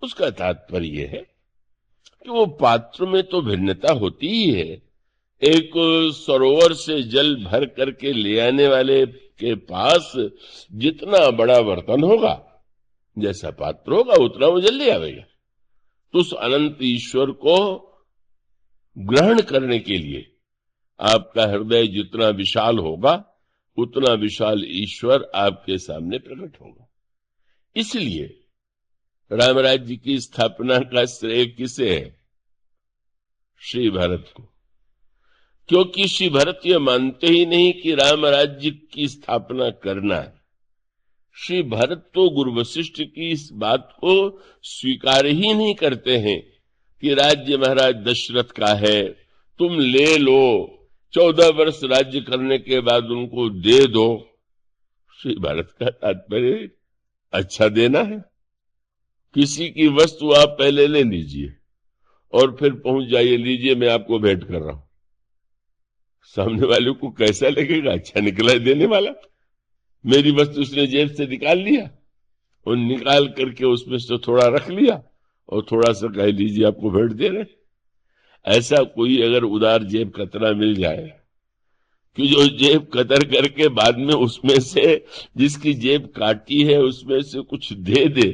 उसका तात्पर्य है कि वो पात्र में तो भिन्नता होती ही है। एक सरोवर से जल भर करके ले आने वाले के पास जितना बड़ा बर्तन होगा, जैसा पात्र होगा, उतना वो जल ले आवेगा। तो उस अनंत ईश्वर को ग्रहण करने के लिए आपका हृदय जितना विशाल होगा, उतना विशाल ईश्वर आपके सामने प्रकट होगा। इसलिए राम राज्य की स्थापना का श्रेय किसे है? श्री भरत को। क्योंकि श्री भरत ये मानते ही नहीं कि राम राज्य की स्थापना करना है। श्री भरत तो गुरु वशिष्ठ की इस बात को स्वीकार ही नहीं करते हैं कि राज्य महाराज दशरथ का है, तुम ले लो, 14 वर्ष राज्य करने के बाद उनको दे दो। श्री भरत का तात्पर्य अच्छा देना है। किसी की वस्तु आप पहले ले लीजिए और फिर पहुंच जाइए, लीजिए मैं आपको भेंट कर रहा हूं। सामने वाले को कैसा लगेगा? अच्छा निकला है देने वाला। मेरी वस्तु उसने जेब से निकाल लिया और निकाल करके उसमें से थोड़ा रख लिया और थोड़ा सा कह लीजिए आपको भेंट दे रहे। ऐसा कोई अगर उदार जेब कतरा मिल जाए कि जो जेब कतर करके बाद में उसमें से जिसकी जेब काटी है उसमें से कुछ दे दे,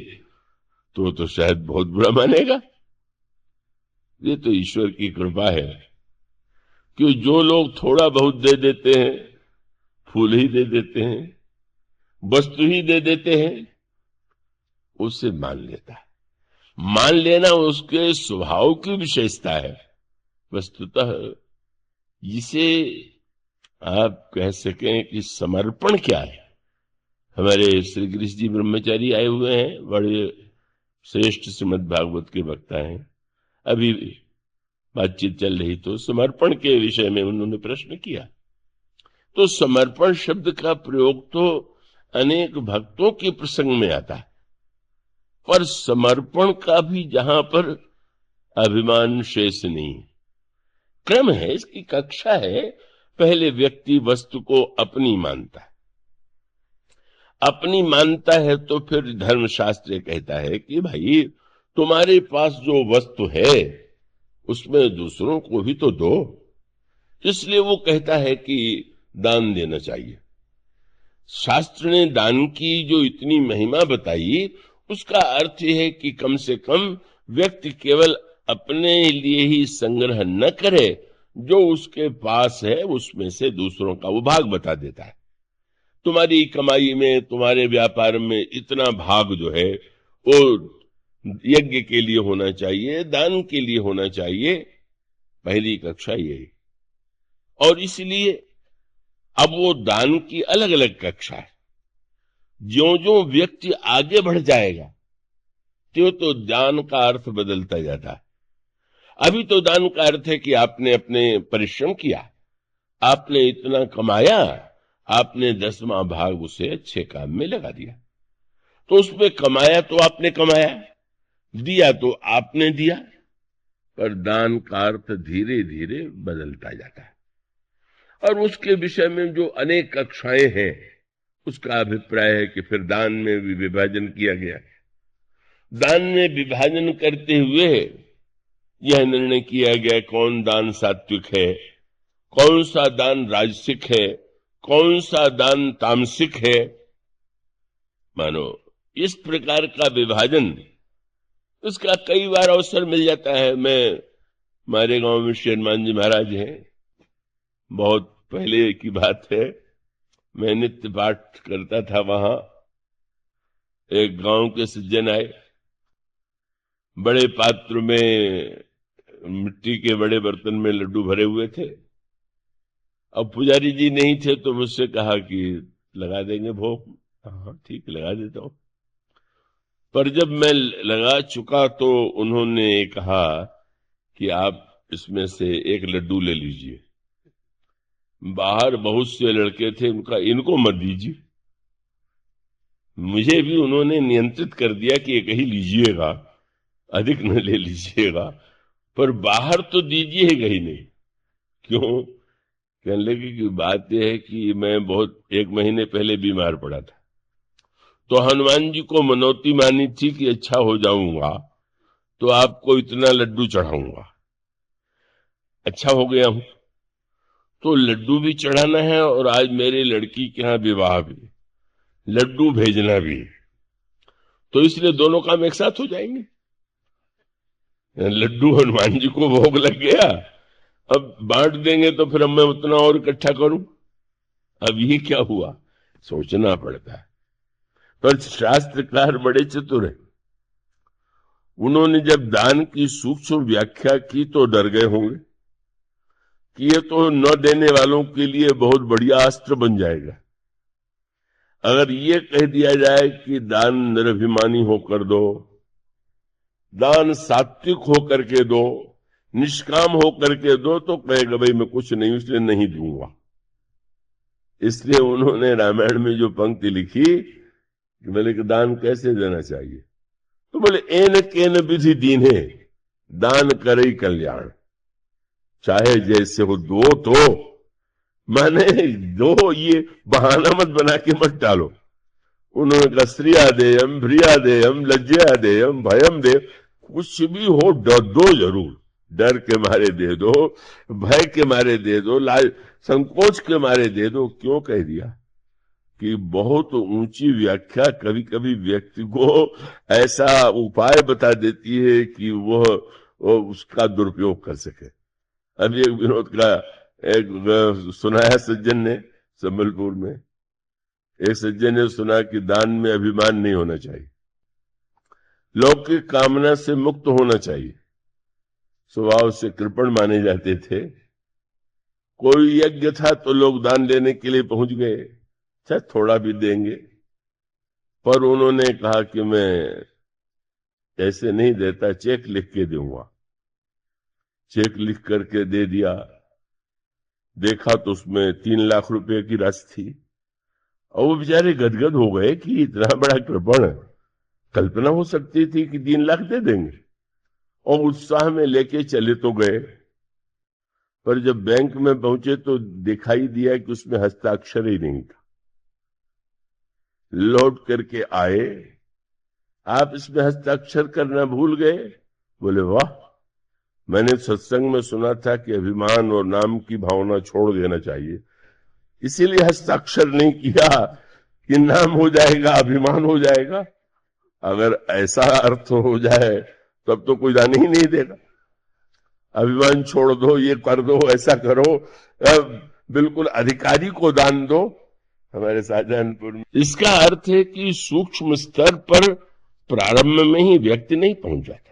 तो शायद बहुत बुरा मानेगा। ये तो ईश्वर की कृपा है कि जो लोग थोड़ा बहुत दे देते हैं, फूल ही दे देते हैं, वस्तु ही दे देते हैं, उसे मान लेता है। मान लेना उसके स्वभाव की विशेषता है। वस्तुतः इसे आप कह सकें कि समर्पण क्या है। हमारे श्री कृष्ण जी ब्रह्मचारी आए हुए हैं, बड़े श्रेष्ठ श्रीमद् भागवत के वक्ता हैं। अभी बातचीत चल रही तो समर्पण के विषय में उन्होंने प्रश्न किया। तो समर्पण शब्द का प्रयोग तो अनेक भक्तों के प्रसंग में आता है, पर समर्पण का भी जहां पर अभिमान शेष नहीं है। क्रम है, इसकी कक्षा है। पहले व्यक्ति वस्तु को अपनी मानता है। अपनी मानता है तो फिर धर्मशास्त्र कहता है कि भाई तुम्हारे पास जो वस्तु है उसमें दूसरों को भी तो दो। इसलिए वो कहता है कि दान देना चाहिए। शास्त्र ने दान की जो इतनी महिमा बताई, उसका अर्थ यह है कि कम से कम व्यक्ति केवल अपने लिए ही संग्रह न करे, जो उसके पास है उसमें से दूसरों का वो भाग बता देता है। तुम्हारी कमाई में, तुम्हारे व्यापार में इतना भाग जो है वो यज्ञ के लिए होना चाहिए, दान के लिए होना चाहिए। पहली कक्षा यही। और इसलिए अब वो दान की अलग अलग कक्षा है। ज्यों ज्यों व्यक्ति आगे बढ़ जाएगा त्यों तो दान का अर्थ बदलता जाता है। अभी तो दान का अर्थ है कि आपने अपने परिश्रम किया, आपने इतना कमाया, आपने 10वां भाग उसे अच्छे काम में लगा दिया। तो उसमें कमाया तो आपने कमाया, दिया तो आपने दिया, पर दान का अर्थ धीरे धीरे बदलता जाता है। और उसके विषय में जो अनेक कक्षाएं हैं, उसका अभिप्राय है कि फिर दान में भी विभाजन किया गया। दान में विभाजन करते हुए यह निर्णय किया गया कौन दान सात्विक है, कौन सा दान राजसिक है, कौन सा दान तामसिक है। मानो इस प्रकार का विभाजन, उसका कई बार अवसर मिल जाता है। हमारे गांव में श्री हनुमान जी महाराज हैं, बहुत पहले की बात है, मैं नित्य पाठ करता था। वहां एक गांव के सज्जन आए, बड़े पात्र में, मिट्टी के बड़े बर्तन में लड्डू भरे हुए थे। अब पुजारी जी नहीं थे तो मुझसे कहा कि लगा देंगे भोग। हाँ ठीक, लगा देता हूं। पर जब मैं लगा चुका तो उन्होंने कहा कि आप इसमें से एक लड्डू ले लीजिए। बाहर बहुत से लड़के थे, उनका इनको मत दीजिए। मुझे भी उन्होंने नियंत्रित कर दिया कि एक ही लीजिएगा, अधिक न ले लीजिएगा, पर बाहर तो दीजिएगा ही नहीं। क्यों? कहने लगे कि बात यह है कि मैं बहुत 1 महीने पहले बीमार पड़ा था, तो हनुमान जी को मनौती मानी थी कि अच्छा हो जाऊंगा, तो आपको इतना लड्डू चढ़ाऊंगा। अच्छा हो गया हूं तो लड्डू भी चढ़ाना है और आज मेरे लड़की के यहाँ विवाह भी, लड्डू भेजना भी, तो इसलिए दोनों काम एक साथ हो जाएंगे। लड्डू हनुमान जी को भोग लग गया, अब बांट देंगे तो फिर मैं उतना और इकट्ठा करूं। अब ये क्या हुआ, सोचना पड़ता है। पर शास्त्रकार बड़े चतुर हैं, उन्होंने जब दान की सूक्ष्म व्याख्या की तो डर गए होंगे कि ये तो न देने वालों के लिए बहुत बढ़िया अस्त्र बन जाएगा। अगर ये कह दिया जाए कि दान निरभिमानी होकर दो, दान सात्विक होकर के दो, निष्काम होकर के दो, तो कहेगा भाई मैं कुछ नहीं इसलिए नहीं दूंगा। इसलिए उन्होंने रामायण में जो पंक्ति लिखी कि बोले कि दान कैसे देना चाहिए, तो बोले एन केन विधि दीन्हे दान करे कल्याण, चाहे जैसे हो दो तो, माने दो, ये बहाना मत बना के मत डालो। उन्होंने कहा श्रिया देयम भ्रिया देयम लज्जया देयम भयम दे, कुछ भी हो दो जरूर, डर के मारे दे दो, भय के मारे दे दो, लाज संकोच के मारे दे दो। क्यों कह दिया कि बहुत ऊंची व्याख्या कभी कभी व्यक्ति को ऐसा उपाय बता देती है कि वो उसका दुरुपयोग कर सके। अभी एक विनोद का एक सुनाया सज्जन ने, संबलपुर में एक सज्जन ने सुना कि दान में अभिमान नहीं होना चाहिए, लौकिक कामना से मुक्त होना चाहिए, स्वभाव से कृपण माने जाते थे। कोई यज्ञ था तो लोग दान लेने के लिए पहुंच गए, अच्छा थोड़ा भी देंगे, पर उन्होंने कहा कि मैं ऐसे नहीं देता, चेक लिख के दूंगा। चेक लिख करके दे दिया, देखा तो उसमें 3 लाख रुपए की राशि थी, और वो बेचारे गदगद हो गए कि इतना बड़ा कृपण, कल्पना हो सकती थी कि 3 लाख दे देंगे, और उत्साह में लेके चले तो गए। पर जब बैंक में पहुंचे तो दिखाई दिया कि उसमें हस्ताक्षर ही नहीं था। लौट करके आए, आप इसमें हस्ताक्षर करना भूल गए। बोले वाह, मैंने सत्संग में सुना था कि अभिमान और नाम की भावना छोड़ देना चाहिए, इसीलिए हस्ताक्षर नहीं किया कि नाम हो जाएगा, अभिमान हो जाएगा। अगर ऐसा अर्थ हो जाए तब तो कोई दान ही नहीं देगा। अभिमान छोड़ दो, ये कर दो, ऐसा करो, बिल्कुल अधिकारी को दान दो। हमारे शाहजहानपुर में इसका अर्थ है कि सूक्ष्म स्तर पर प्रारंभ में ही व्यक्ति नहीं पहुंच जाता,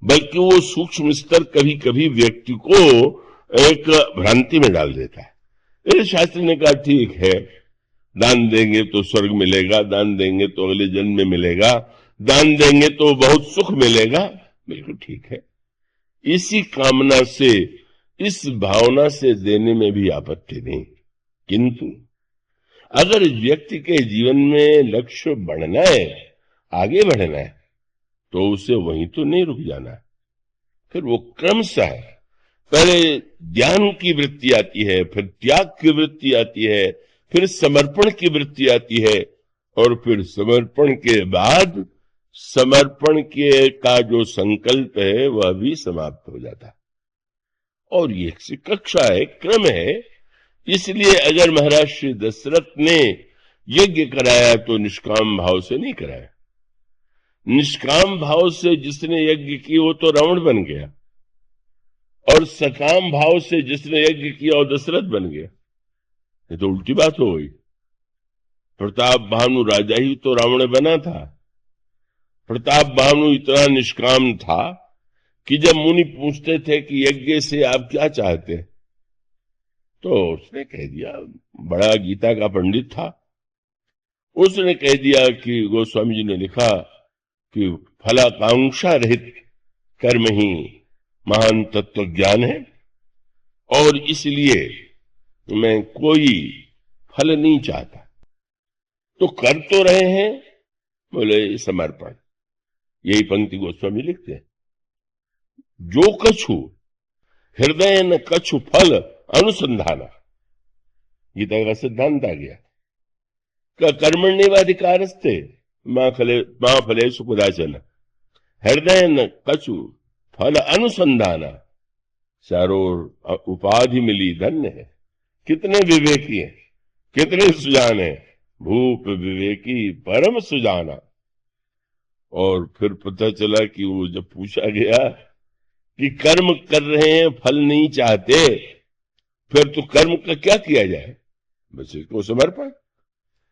बल्कि वो सूक्ष्म स्तर कभी कभी व्यक्ति को एक भ्रांति में डाल देता है। मेरे शास्त्री ने कहा ठीक है, दान देंगे तो स्वर्ग मिलेगा, दान देंगे तो अगले जन्म में मिलेगा, दान देंगे तो बहुत सुख मिलेगा, बिल्कुल ठीक है। इसी कामना से, इस भावना से देने में भी आपत्ति नहीं, किंतु अगर व्यक्ति के जीवन में लक्ष्य बढ़ना है, आगे बढ़ना है, तो उसे वहीं तो नहीं रुक जाना है। फिर वो क्रमशः पहले ज्ञान की वृत्ति आती है, फिर त्याग की वृत्ति आती है, फिर समर्पण की वृत्ति आती है, और फिर समर्पण के बाद समर्पण के का जो संकल्प है वह भी समाप्त हो जाता है। और ये कक्षा है, क्रम है। इसलिए अगर महाराज श्री दशरथ ने यज्ञ कराया तो निष्काम भाव से नहीं कराया। निष्काम भाव से जिसने यज्ञ की वो तो रावण बन गया, और सकाम भाव से जिसने यज्ञ किया वो दशरथ बन गया। ये तो उल्टी बात हो गई। प्रताप भानु राजा ही तो रावण बना था। प्रताप भानु इतना निष्काम था कि जब मुनि पूछते थे कि यज्ञ से आप क्या चाहते, तो उसने कह दिया, बड़ा गीता का पंडित था, उसने कह दिया कि गोस्वामी जी ने लिखा कि फलाकांक्षा रहित कर्म ही महान तत्व ज्ञान है, और इसलिए मैं कोई फल नहीं चाहता। तो कर तो रहे हैं, बोले समर्पण। यही पंक्ति गोस्वामी लिखते हैं, जो कछु हृदय न कछु फल अनुसंधाना, गीता का सिद्धांत आ गया। कर्मण्येवाधिकारस्ते मां फलेषु कदाचन, हृदय न कछु फल अनुसंधाना, चारों ओर उपाधि मिली धन्य है। कितने विवेकी हैं, कितने सुजान हैं, भूप विवेकी परम सुजाना। और फिर पता चला कि वो जब पूछा गया कि कर्म कर रहे हैं फल नहीं चाहते, फिर तो कर्म का क्या किया जाए, बस इसको समर्पण।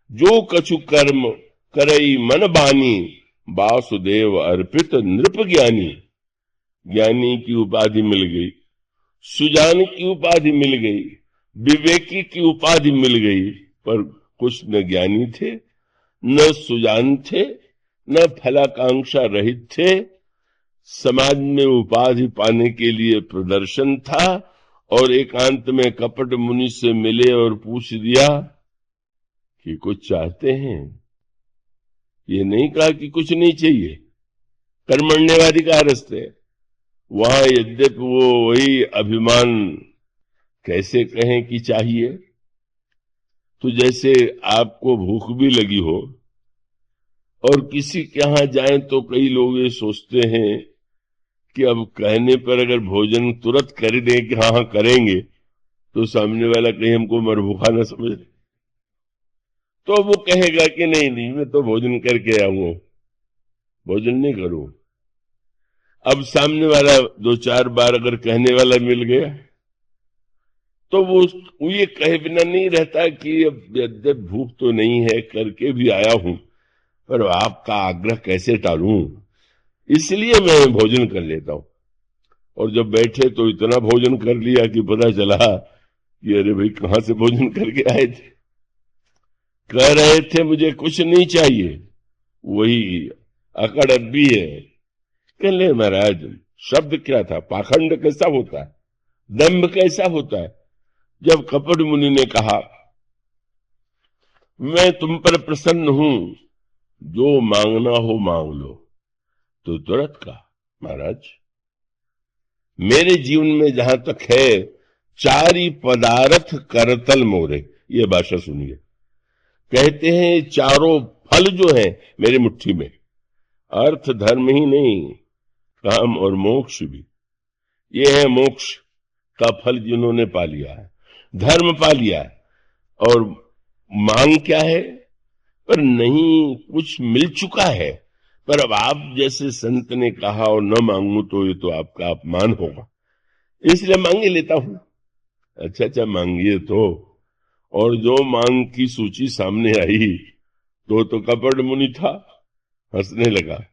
जो कछु कर्म करई मन बानी, वासुदेव अर्पित नृप ज्ञानी। ज्ञानी की उपाधि मिल गई, सुजान की उपाधि मिल गई, विवेकी की उपाधि मिल गई, पर कुछ न ज्ञानी थे, न सुजान थे, न फलाकांक्षा रहित थे। समाज में उपाधि पाने के लिए प्रदर्शन था, और एकांत में कपट मुनि से मिले और पूछ दिया कि कुछ चाहते हैं। ये नहीं कहा कि कुछ नहीं चाहिए, कर्मण्यवाधिकारस्ते। वहां यद्यपि वो वही अभिमान, कैसे कहें कि चाहिए, तो जैसे आपको भूख भी लगी हो और किसी के यहां जाएं तो कई लोग ये सोचते हैं कि अब कहने पर अगर भोजन तुरंत कर दें कि हाँ हाँ करेंगे, तो सामने वाला कहीं हमको मरभूखा न समझ, तो वो कहेगा कि नहीं नहीं मैं तो भोजन करके आऊंगा, भोजन नहीं करूं। अब सामने वाला दो चार बार अगर कहने वाला मिल गया तो वो ये कहे बिना नहीं रहता कि अब यद्यप भूख तो नहीं है, करके भी आया हूं, पर आपका आग्रह कैसे टालूं, इसलिए मैं भोजन कर लेता हूं। और जब बैठे तो इतना भोजन कर लिया कि पता चला कि अरे भाई कहां से भोजन करके आए थे, कह रहे थे मुझे कुछ नहीं चाहिए, वही अकड़ अब भी है। कह ले महाराज, शब्द क्या था, पाखंड कैसा होता है, दंभ कैसा होता है। जब कपट मुनि ने कहा मैं तुम पर प्रसन्न हूं, जो मांगना हो मांग लो, तो तुरंत कहा महाराज मेरे जीवन में जहां तक है, चारी पदार्थ करतल मोरे। ये भाषा सुनिए, कहते हैं चारों फल जो है मेरी मुट्ठी में, अर्थ धर्म ही नहीं, काम और मोक्ष भी। ये है मोक्ष का फल जिन्होंने पा लिया है, धर्म पा लिया है। और मांग क्या है, पर नहीं कुछ मिल चुका है, पर अब आप जैसे संत ने कहा और न मांगू तो ये तो आपका अपमान होगा, इसलिए मांगे लेता हूं। अच्छा अच्छा मांगिए तो। और जो मांग की सूची सामने आई तो कपट मुनि था, हंसने लगा।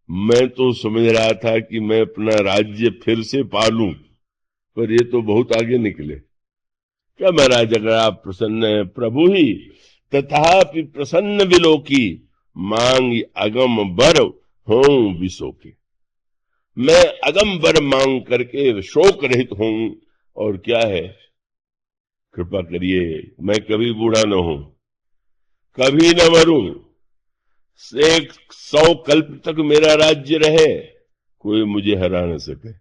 मैं तो समझ रहा था कि मैं अपना राज्य फिर से पालूं, पर ये तो बहुत आगे निकले। क्या महाराज अगर आप प्रसन्न हैं, प्रभु ही तथापि प्रसन्न विलोकी, मांग अगम बर हो विशोकी। मैं अगम बर मांग करके शोक रहित हूं, और क्या है, कृपा करिए मैं कभी बूढ़ा न हूं, कभी न मरूं, 100 कल्प तक मेरा राज्य रहे, कोई मुझे हरा न सके।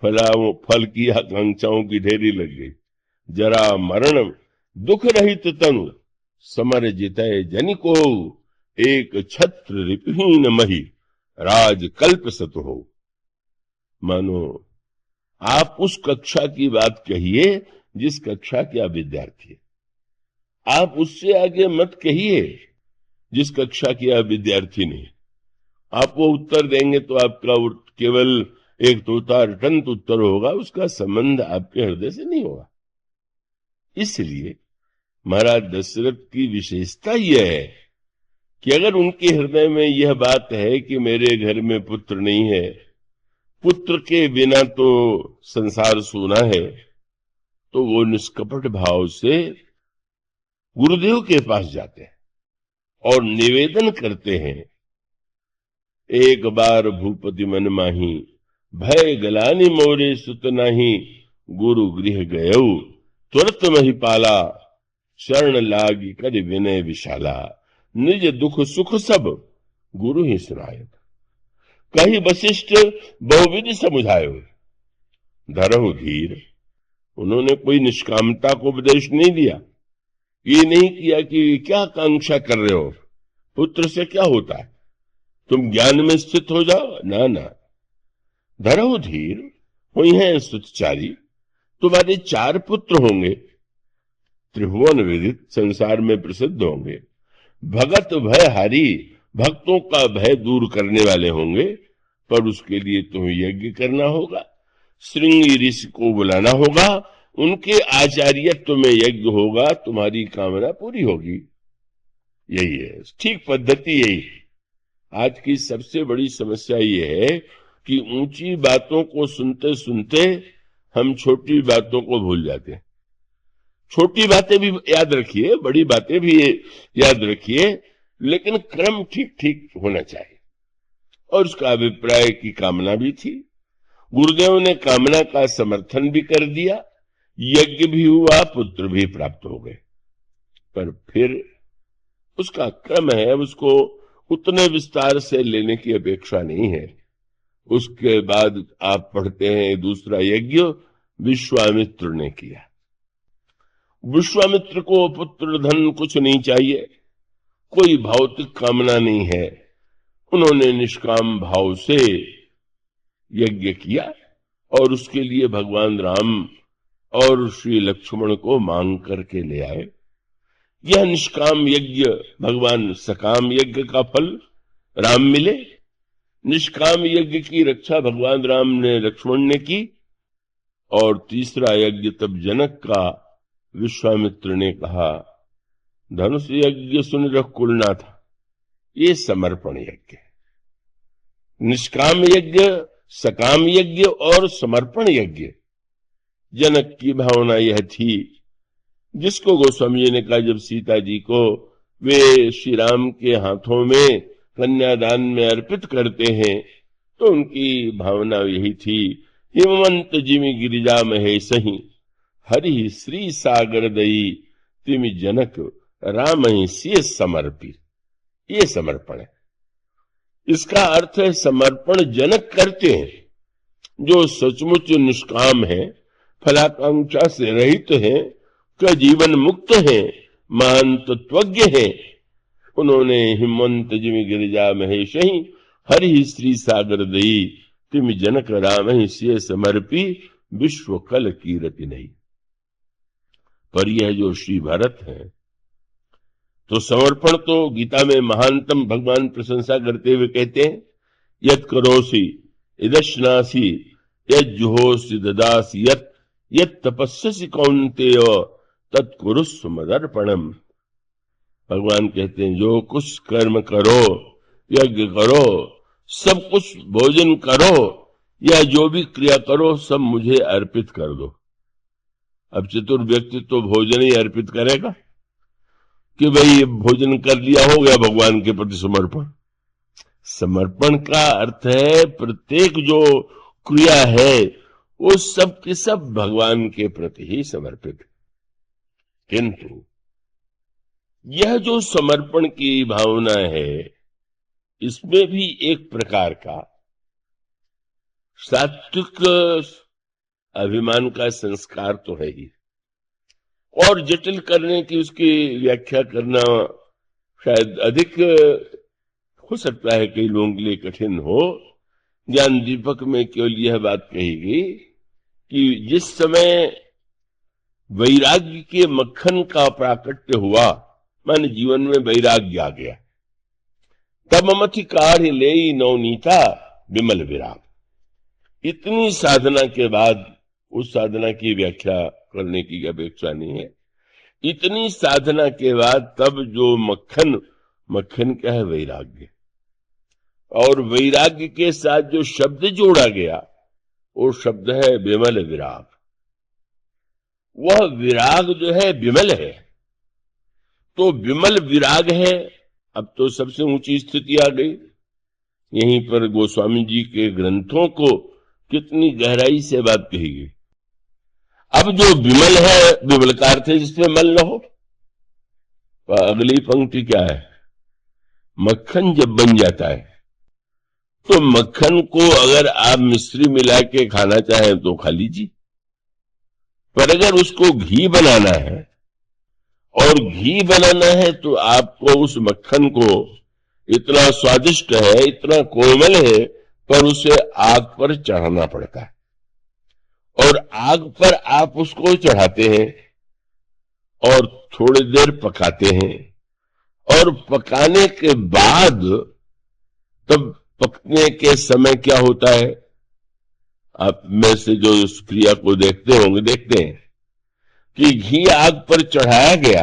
फल की आकांक्षाओं की ढेरी लग गई, जरा मरण दुख रहित तनु, समर जितय जनि को, एक छत्र रिपहीन मही, राज कल्प सत हो। मानो आप उस कक्षा की बात कहिए जिस कक्षा के आप विद्यार्थी, आप उससे आगे मत कहिए जिस कक्षा की आप विद्यार्थी नहीं। आप वो उत्तर देंगे तो आपका केवल एक तोता रटंत उत्तर होगा, उसका संबंध आपके हृदय से नहीं होगा। इसलिए महाराज दशरथ की विशेषता यह है कि अगर उनके हृदय में यह बात है कि मेरे घर में पुत्र नहीं है, पुत्र के बिना तो संसार सूना है, तो वो निष्कपट भाव से गुरुदेव के पास जाते हैं और निवेदन करते हैं। एक बार भूपति मन माही, भय गलानी मोरे सुत नाही, गुरु गृह गयऊ तुरत मही पाला, शरण लागी कर विनय विशाला, निज दुख सुख सब गुरु ही सुनाय। कही वशिष्ठ बहुविधि समुझायो, धरहु धीर। उन्होंने कोई निष्कामता को उपदेश नहीं दिया, ये नहीं किया कि क्या कांक्षा कर रहे हो, पुत्र से क्या होता है, तुम ज्ञान में स्थित हो जाओ, ना ना। धरो धीर, हुई है सुतचारी, तुम्हारे 4 पुत्र होंगे, त्रिभुवन विदित, संसार में प्रसिद्ध होंगे। भगत भय हारी, भक्तों का भय दूर करने वाले होंगे, पर उसके लिए तुम्हें यज्ञ करना होगा, श्रृंगी ऋषि को बुलाना होगा, उनके आचार्यत्व में यज्ञ होगा, तुम्हारी कामना पूरी होगी। यही है ठीक पद्धति, यही है। आज की सबसे बड़ी समस्या ये है कि ऊंची बातों को सुनते सुनते हम छोटी बातों को भूल जाते हैं। छोटी बातें भी याद रखिए, बड़ी बातें भी याद रखिए, लेकिन क्रम ठीक ठीक होना चाहिए। और उसका अभिप्राय की कामना भी थी। गुरुदेव ने कामना का समर्थन भी कर दिया, यज्ञ भी हुआ, पुत्र भी प्राप्त हो गए। पर फिर उसका क्रम है, उसको उतने विस्तार से लेने की अपेक्षा नहीं है। उसके बाद आप पढ़ते हैं दूसरा यज्ञ विश्वामित्र ने किया। विश्वामित्र को पुत्र धन कुछ नहीं चाहिए, कोई भौतिक कामना नहीं है। उन्होंने निष्काम भाव से यज्ञ किया और उसके लिए भगवान राम और श्री लक्ष्मण को मांग करके ले आए। यह निष्काम यज्ञ भगवान सकाम यज्ञ का फल राम मिले। निष्काम यज्ञ की रक्षा भगवान राम ने लक्ष्मण ने की। और तीसरा यज्ञ तब जनक का विश्वामित्र ने कहा, धनुष यज्ञ सुन रख कुलना था, ये समर्पण यज्ञ। निष्काम यज्ञ, सकाम यज्ञ और समर्पण यज्ञ। जनक की भावना यह थी, जिसको गोस्वामी जी ने कहा जब सीता जी को वे श्री राम के हाथों में कन्यादान में अर्पित करते हैं, तो उनकी भावना यही थी, हिमवंत जिमि गिरिजा महेशहि, हरि श्री सागर दई, तिमि जनक राम ही सिय समर्पित। ये समर्पण है। इसका अर्थ है समर्पण जनक करते हैं, जो सचमुच निष्काम है, फलाकांक्षा से रहित है, का जीवन मुक्त है, महान तत्वज्ञ है। उन्होंने हिमवंत जिमि गिरिजा महेशहि, हरि श्री सागर दई, तिमि जनक राम ही सिय समर्पी, विश्व कल कीरति नहीं। पर यह जो श्री भरत है, तो समर्पण तो गीता में महानतम भगवान प्रशंसा करते हुए कहते हैं, यत् करोसि इदश्नासि यज्जुहोसि ददासि यत् तपस्यसि कौन्तेय तत्कुरुस्व मदर्पणम। भगवान कहते हैं जो कुछ कर्म करो, यज्ञ करो, सब कुछ भोजन करो, या जो भी क्रिया करो, सब मुझे अर्पित कर दो। अब चतुर व्यक्ति तो भोजन ही अर्पित करेगा कि भाई भोजन कर लिया, हो गया भगवान के प्रति समर्पण। समर्पण का अर्थ है प्रत्येक जो क्रिया है वो सब के सब भगवान के प्रति ही समर्पित। किंतु यह जो समर्पण की भावना है, इसमें भी एक प्रकार का सात्विक अभिमान का संस्कार तो है ही, और जटिल करने की उसकी व्याख्या करना शायद अधिक हो सकता है, कई लोगों के लिए कठिन हो। ज्ञान दीपक में केवल यह बात कही गई कि जिस समय वैराग्य के मक्खन का प्राकट्य हुआ, माने जीवन में वैराग्य आ गया, तब मथि काढ़ ले नवनीता विमल विराग। इतनी साधना के बाद, उस साधना की व्याख्या करने की अपेक्षा नहीं है, इतनी साधना के बाद तब जो मक्खन क्या है, वैराग्य। और वैराग्य के साथ जो शब्द जोड़ा गया, वो शब्द है विमल विराग। वह विराग जो है विमल है, तो विमल विराग है। अब तो सबसे ऊंची स्थिति आ गई। यहीं पर गोस्वामी जी के ग्रंथों को कितनी गहराई से बात कही गई। अब जो विमल है, विमल का अर्थ है जिसमें मल न हो। अगली पंक्ति क्या है, मक्खन जब बन जाता है, तो मक्खन को अगर आप मिश्री मिला के खाना चाहें तो खा लीजिए, पर अगर उसको घी बनाना है, और घी बनाना है तो आपको उस मक्खन को इतना स्वादिष्ट है, इतना कोमल है, पर उसे आग पर चढ़ाना पड़ता है। और आग पर आप उसको चढ़ाते हैं और थोड़ी देर पकाते हैं, और पकाने के बाद तब पकने के समय क्या होता है, आप में से जो इस क्रिया को देखते होंगे देखते हैं कि घी आग पर चढ़ाया गया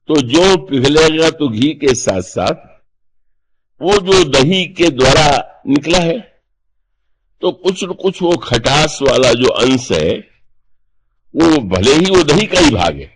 तो जो पिघलेगा तो घी के साथ साथ वो जो दही के द्वारा निकला है, तो कुछ न कुछ वो खटास वाला जो अंश है, वो भले ही वो दही का ही भाग है,